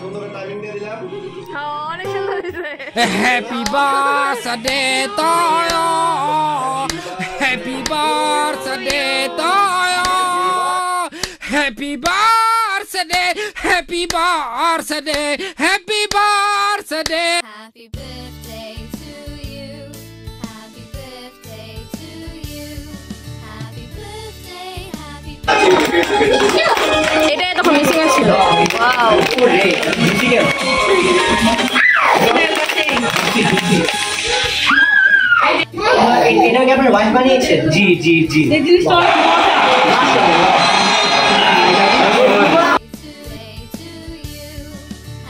সুন্দর টাইমিং দিয়ে দিলাম হ্যাঁ অনেক সুন্দর হয়েছে Happy birthday to you. Happy birthday to you. Happy birthday, happy birthday, happy birthday. Happy birthday to you. Happy birthday to you. Happy birthday, happy birthday. এটাই তখন মিসিং ছিল ওয়াও এটা কি আপনার ওয়াইফ বানিয়েছে? জি জি জি এই জিনিসটা অনেক মজা Birthday to you.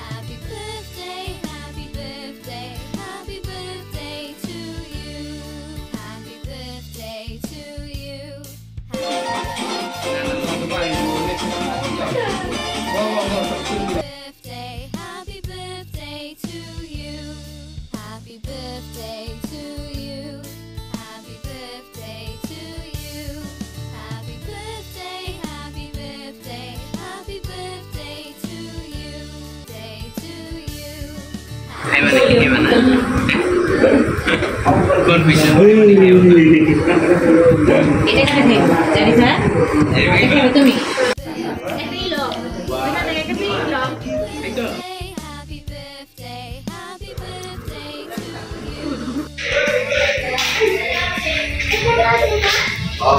Happy birthday, happy birthday, happy birthday to you. Happy birthday to you. Happy birthday to you. Happy birthday to you. Happy birthday to you. Happy birthday, happy birthday, happy birthday to you. Day to you. এটা এখানে নেই জানি না এখানে তুমি Happy birthday, happy birthday to you.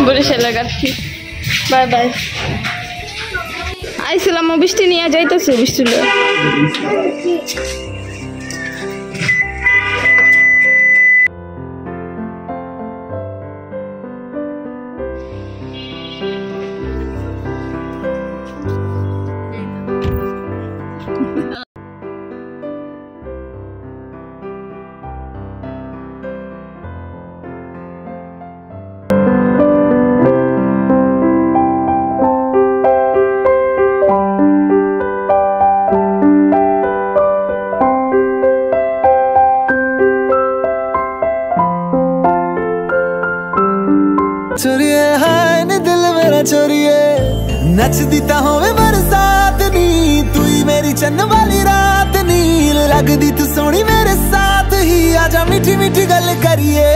বরিশালে গাছি bye bye আইছিলাম বৃষ্টি নিয়ে যাইতেছে বৃষ্টি चोरिए हाय ने दिल मेरा चोरिए नचदी ता होवे बरसात नी तू ही मेरी चन्न वाली रात नी लगदी तू सोनी मेरे साथ ही आजा मीठी मीठी गल करिए